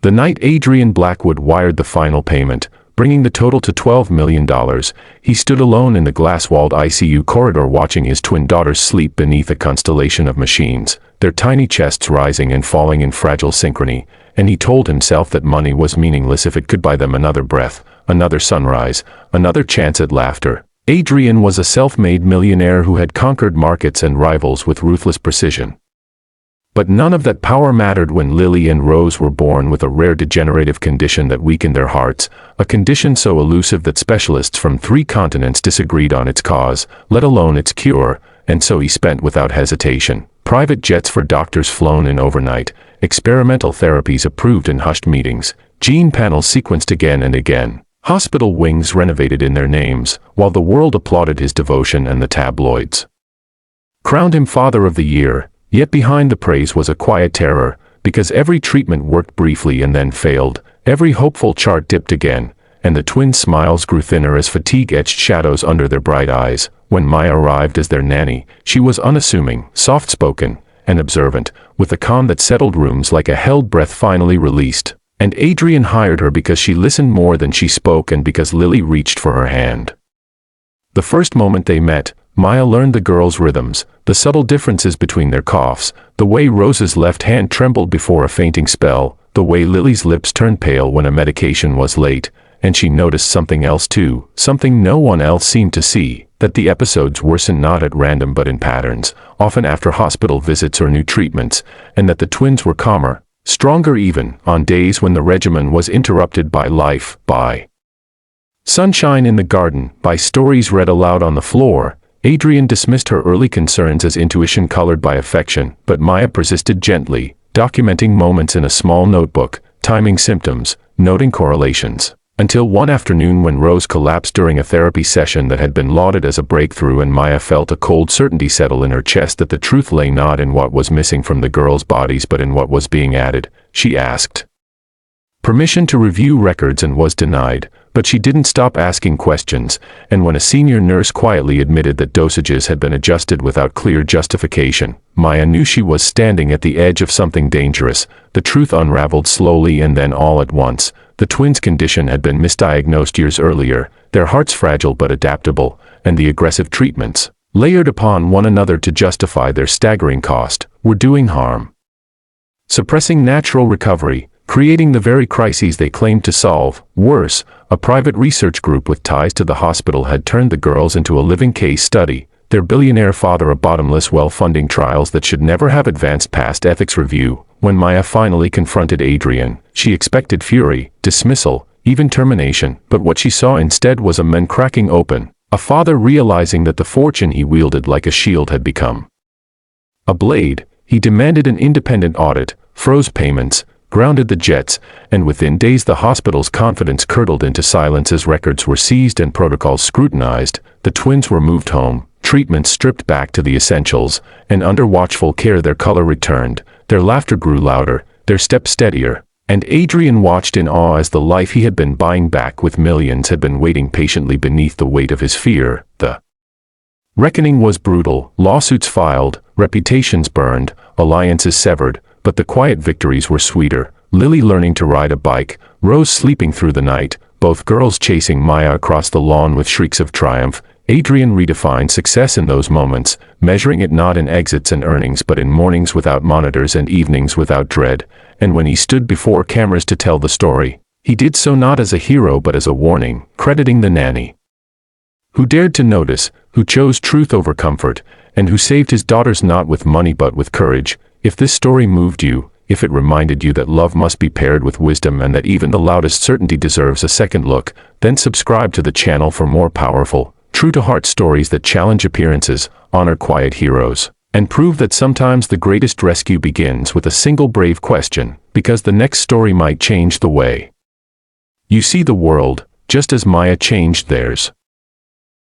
The night Adrian Blackwood wired the final payment, bringing the total to $12 million, he stood alone in the glass-walled ICU corridor watching his twin daughters sleep beneath a constellation of machines, their tiny chests rising and falling in fragile synchrony, and he told himself that money was meaningless if it could buy them another breath, another sunrise, another chance at laughter. Adrian was a self-made millionaire who had conquered markets and rivals with ruthless precision. But none of that power mattered when Lily and Rose were born with a rare degenerative condition that weakened their hearts, a condition so elusive that specialists from 3 continents disagreed on its cause, let alone its cure, and so he spent without hesitation. Private jets for doctors flown in overnight, experimental therapies approved in hushed meetings, gene panels sequenced again and again, hospital wings renovated in their names, while the world applauded his devotion and the tabloids crowned him Father of the Year. Yet behind the praise was a quiet terror, because every treatment worked briefly and then failed, every hopeful chart dipped again, and the twins' smiles grew thinner as fatigue etched shadows under their bright eyes. When Maya arrived as their nanny, she was unassuming, soft-spoken, and observant, with a calm that settled rooms like a held breath finally released. And Adrian hired her because she listened more than she spoke and because Lily reached for her hand. The first moment they met, Maya learned the girls' rhythms, the subtle differences between their coughs, the way Rose's left hand trembled before a fainting spell, the way Lily's lips turned pale when a medication was late, and she noticed something else too, something no one else seemed to see, that the episodes worsened not at random but in patterns, often after hospital visits or new treatments, and that the twins were calmer, stronger even, on days when the regimen was interrupted by life, by sunshine in the garden, by stories read aloud on the floor. Adrian dismissed her early concerns as intuition colored by affection, but Maya persisted gently, documenting moments in a small notebook, timing symptoms, noting correlations, until one afternoon when Rose collapsed during a therapy session that had been lauded as a breakthrough and Maya felt a cold certainty settle in her chest that the truth lay not in what was missing from the girls' bodies but in what was being added. She asked permission to review records and was denied, but she didn't stop asking questions, and when a senior nurse quietly admitted that dosages had been adjusted without clear justification, Maya knew she was standing at the edge of something dangerous. The truth unraveled slowly and then all at once. The twins' condition had been misdiagnosed years earlier, their hearts fragile but adaptable, and the aggressive treatments, layered upon one another to justify their staggering cost, were doing harm. Suppressing natural recovery, creating the very crises they claimed to solve. Worse, a private research group with ties to the hospital had turned the girls into a living case study, their billionaire father a bottomless well funding trials that should never have advanced past ethics review. When Maya finally confronted Adrian, she expected fury, dismissal, even termination, but what she saw instead was a man cracking open, a father realizing that the fortune he wielded like a shield had become a blade. He demanded an independent audit, froze payments, grounded the jets, and within days the hospital's confidence curdled into silence as records were seized and protocols scrutinized. The twins were moved home, treatments stripped back to the essentials, and under watchful care their color returned, their laughter grew louder, their steps steadier, and Adrian watched in awe as the life he had been buying back with millions had been waiting patiently beneath the weight of his fear. The reckoning was brutal, lawsuits filed, reputations burned, alliances severed, but the quiet victories were sweeter. Lily learning to ride a bike, Rose sleeping through the night, both girls chasing Maya across the lawn with shrieks of triumph. Adrian redefined success in those moments, measuring it not in exits and earnings but in mornings without monitors and evenings without dread. And when he stood before cameras to tell the story, he did so not as a hero but as a warning, crediting the nanny who dared to notice, who chose truth over comfort, and who saved his daughters not with money but with courage. If this story moved you, if it reminded you that love must be paired with wisdom and that even the loudest certainty deserves a second look, then subscribe to the channel for more powerful, true-to-heart stories that challenge appearances, honor quiet heroes, and prove that sometimes the greatest rescue begins with a single brave question, because the next story might change the way you see the world, just as Maya changed theirs.